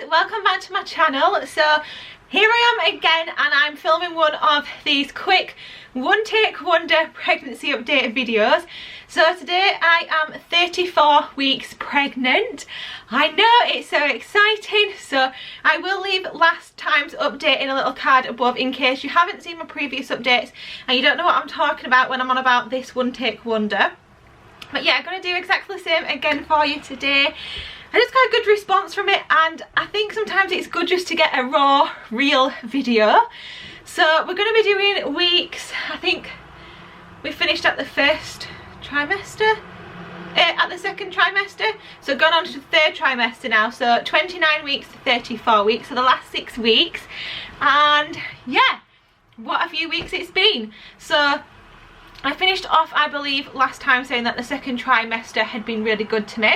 Welcome back to my channel. So here I am again, and I'm filming one of these quick one take wonder pregnancy update videos. So today I am 34 weeks pregnant. I know, it's so exciting. So I will leave last time's update in a little card above in case you haven't seen my previous updates and you don't know what I'm talking about when I'm on about this one take wonder. But yeah, I'm going to do exactly the same again for you today. I just got a good response from it, and I think sometimes it's good just to get a raw, real video. So we're going to be doing weeks, I think we finished at the first trimester, at the second trimester, so gone on to the third trimester now, so 29 weeks to 34 weeks, so the last 6 weeks, and yeah, what a few weeks it's been. So I finished off, I believe, last time saying that the second trimester had been really good to me.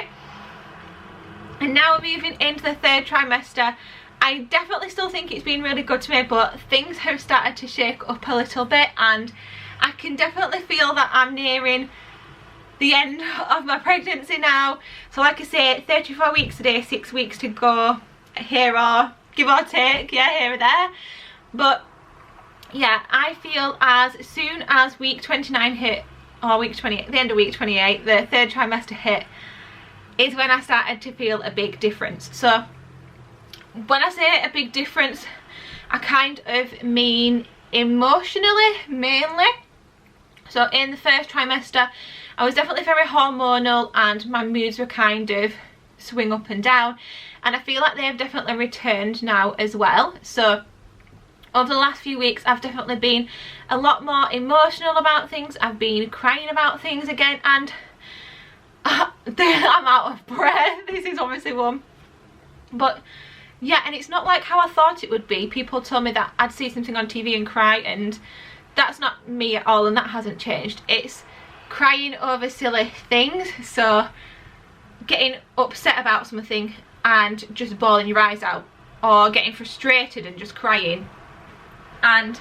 And now we're moving into the third trimester. I definitely still think it's been really good to me, but things have started to shake up a little bit, and I can definitely feel that I'm nearing the end of my pregnancy now. So like I say, 34 weeks today, 6 weeks to go, here or give or take, yeah, here or there. But yeah, I feel as soon as week 29 hit, or week 28, the end of week 28, the third trimester hit, is when I started to feel a big difference. So when I say a big difference, I kind of mean emotionally mainly. So in the first trimester I was definitely very hormonal, and my moods were kind of swing up and down, and I feel like they have definitely returned now as well. So over the last few weeks I've definitely been a lot more emotional about things. I've been crying about things again, and I'm out of breath. This is obviously one, but yeah, and it's not like how I thought it would be. People told me that I'd see something on TV and cry, and that's not me at all, and that hasn't changed. It's crying over silly things, so getting upset about something and just bawling your eyes out, or getting frustrated and just crying. And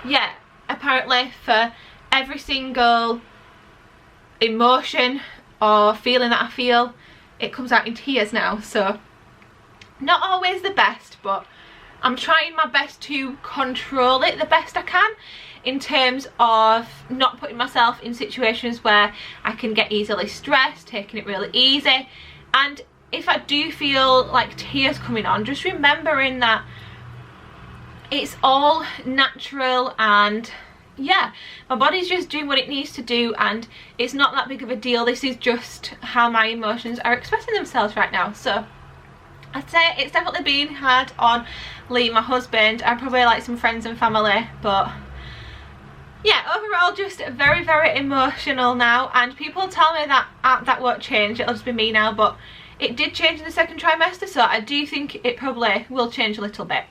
yeah, apparently for every single emotion or feeling that I feel, it comes out in tears now. So not always the best, but I'm trying my best to control it the best I can, in terms of not putting myself in situations where I can get easily stressed, taking it really easy. And if I do feel like tears coming on, just remembering that it's all natural, and yeah, my body's just doing what it needs to do, and it's not that big of a deal. This is just how my emotions are expressing themselves right now. So I'd say it's definitely been hard on Lee, my husband, and probably like some friends and family, but yeah, overall just very, very emotional now. And people tell me that that won't change, it'll just be me now, but it did change in the second trimester, so I do think it probably will change a little bit.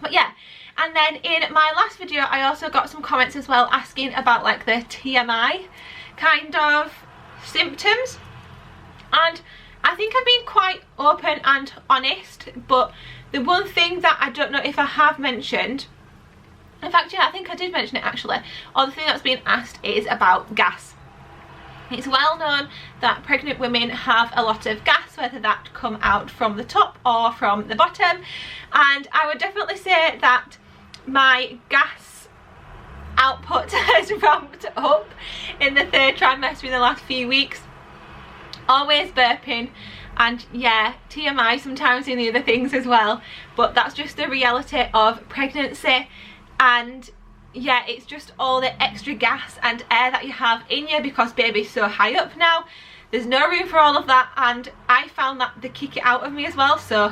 But yeah, and then in my last video I also got some comments as well asking about like the TMI kind of symptoms, and I think I've been quite open and honest. But the one thing that I don't know if I have mentioned, in fact yeah, I think I did mention it actually, or the thing that's been asked is about gas. It's well known that pregnant women have a lot of gas, whether that come out from the top or from the bottom, and I would definitely say that my gas output has ramped up in the third trimester in the last few weeks. Always burping, and yeah, TMI sometimes in the other things as well, but that's just the reality of pregnancy. And yeah, it's just all the extra gas and air that you have in you because baby's so high up now. There's no room for all of that, and I found that they kick it out of me as well. So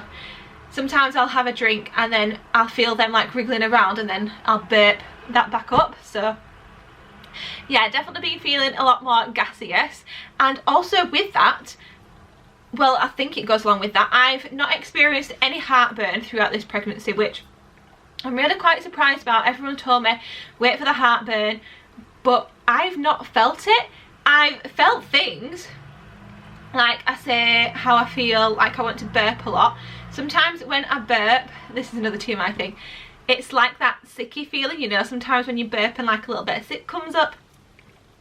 sometimes I'll have a drink and then I'll feel them like wriggling around, and then I'll burp that back up. So yeah, definitely been feeling a lot more gaseous. And also with that, well, I think it goes along with that, I've not experienced any heartburn throughout this pregnancy, which I'm really quite surprised about. Everyone told me wait for the heartburn, but I've not felt it. I've felt things like, I say how I feel like I want to burp a lot. Sometimes when I burp, this is another TMI thing, it's like that sicky feeling, you know, sometimes when you burp and like a little bit of sick comes up.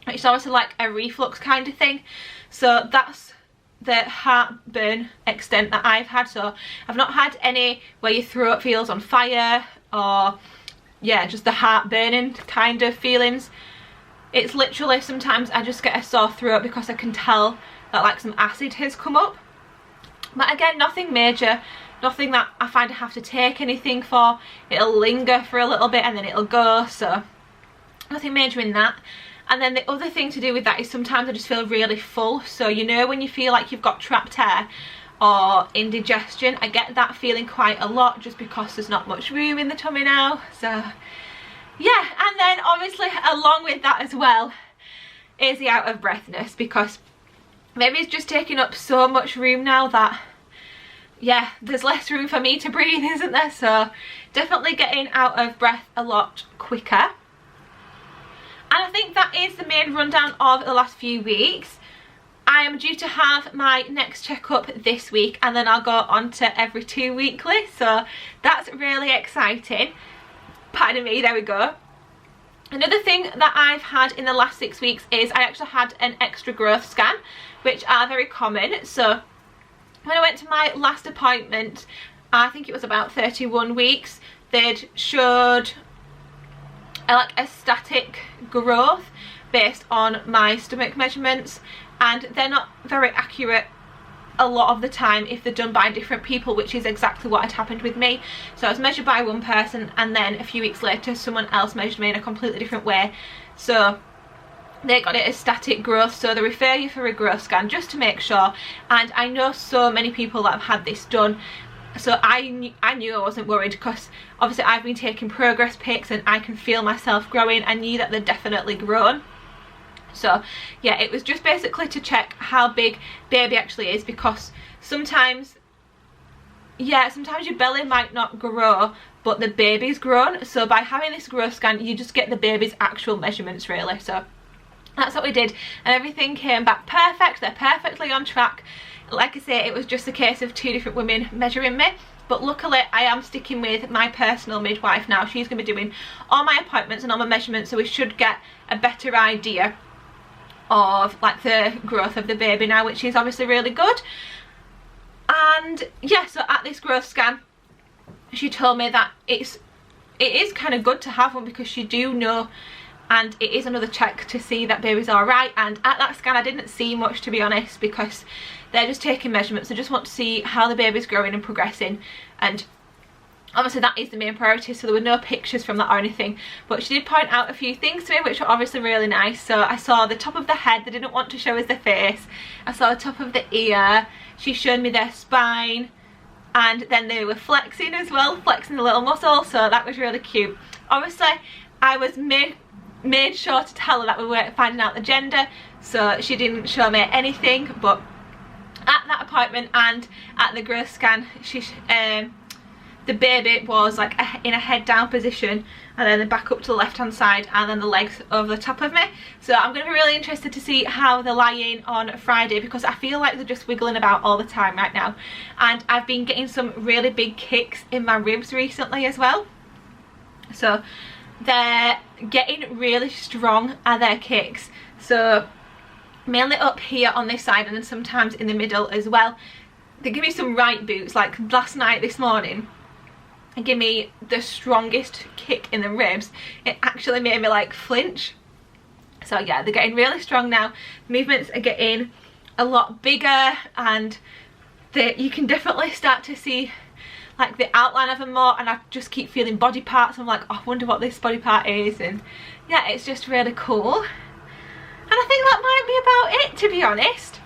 which is obviously like a reflux kind of thing. So that's the heartburn extent that I've had. So I've not had any where your throat feels on fire, or yeah, just the heart burning kind of feelings. It's literally sometimes I just get a sore throat because I can tell that like some acid has come up. But again, nothing major, nothing that I find I have to take anything for. It'll linger for a little bit and then it'll go, so nothing major in that. And then the other thing to do with that is sometimes I just feel really full. So you know when you feel like you've got trapped hair or indigestion, I get that feeling quite a lot just because there's not much room in the tummy now. So yeah, and then obviously along with that as well is the out of breathness, because maybe it's just taking up so much room now that yeah, there's less room for me to breathe, isn't there? So definitely getting out of breath a lot quicker. And I think that is the main rundown of the last few weeks. I am due to have my next checkup this week, and then I'll go on to every 2 weekly, so that's really exciting. Pardon me, there we go. Another thing that I've had in the last 6 weeks is I actually had an extra growth scan, which are very common. So when I went to my last appointment, I think it was about 31 weeks, they'd showed like a static growth based on my stomach measurements, and they're not very accurate a lot of the time if they're done by different people, which is exactly what had happened with me. So I was measured by one person, and then a few weeks later someone else measured me in a completely different way, so they got it as static growth. So they refer you for a growth scan just to make sure. And I know so many people that have had this done, so I knew I wasn't worried, because obviously I've been taking progress pics and I can feel myself growing. I knew that they're definitely grown. So yeah, it was just basically to check how big baby actually is, because sometimes your belly might not grow but the baby's grown. So by having this growth scan you just get the baby's actual measurements really. So that's what we did, and everything came back perfect. They're perfectly on track. Like I say, it was just a case of 2 different women measuring me, but luckily I am sticking with my personal midwife now. She's going to be doing all my appointments and all my measurements, so we should get a better idea of like the growth of the baby now, which is obviously really good. And yeah, so at this growth scan she told me that it is kind of good to have one, because you do know, and it is another check to see that baby's alright. And at that scan I didn't see much, to be honest, because they're just taking measurements. They just want to see how the baby's growing and progressing, and obviously that is the main priority, so there were no pictures from that or anything. But she did point out a few things to me which were obviously really nice. So I saw the top of the head, they didn't want to show us the face. I saw the top of the ear, she showed me their spine, and then they were flexing as well, flexing the little muscle, so that was really cute. Obviously I was made sure to tell her that we weren't finding out the gender, so she didn't show me anything. But at that appointment and at the growth scan, the baby was like in a head down position, and then the back up to the left hand side, and then the legs over the top of me. So I'm going to be really interested to see how they're lying on Friday, because I feel like they're just wiggling about all the time right now. And I've been getting some really big kicks in my ribs recently as well. So they're getting really strong at their kicks. So mainly up here on this side, and then sometimes in the middle as well. They give me some right boots, like last night, this morning, and give me the strongest kick in the ribs. It actually made me like flinch. So yeah, they're getting really strong now. Movements are getting a lot bigger, and you can definitely start to see like the outline of them more, and I just keep feeling body parts. I'm like, oh, I wonder what this body part is. And yeah, it's just really cool. And I think that might be about it, to be honest.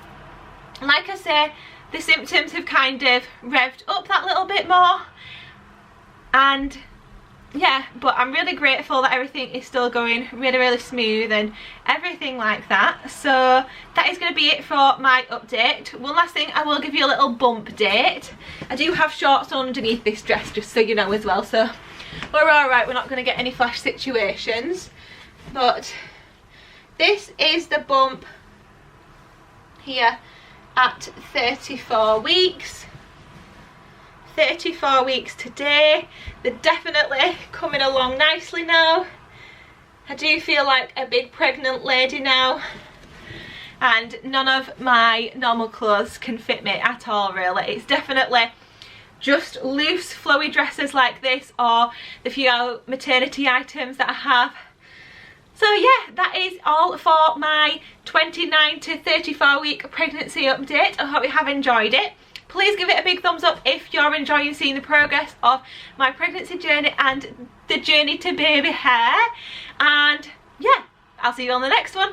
Like I say, the symptoms have kind of revved up that little bit more, and yeah, but I'm really grateful that everything is still going really smooth and everything like that. So that is going to be it for my update. One last thing, I will give you a little bump date. I do have shorts on underneath this dress, just so you know as well, so we're alright, we're not going to get any flash situations. But this is the bump here at 34 weeks. 34 weeks today. They're definitely coming along nicely now. I do feel like a big pregnant lady now, and none of my normal clothes can fit me at all really. It's definitely just loose flowy dresses like this, or the few maternity items that I have. So yeah, that is all for my 29 to 34 week pregnancy update. I hope you have enjoyed it. Please give it a big thumbs up if you're enjoying seeing the progress of my pregnancy journey and the journey to baby hair. And yeah, I'll see you on the next one.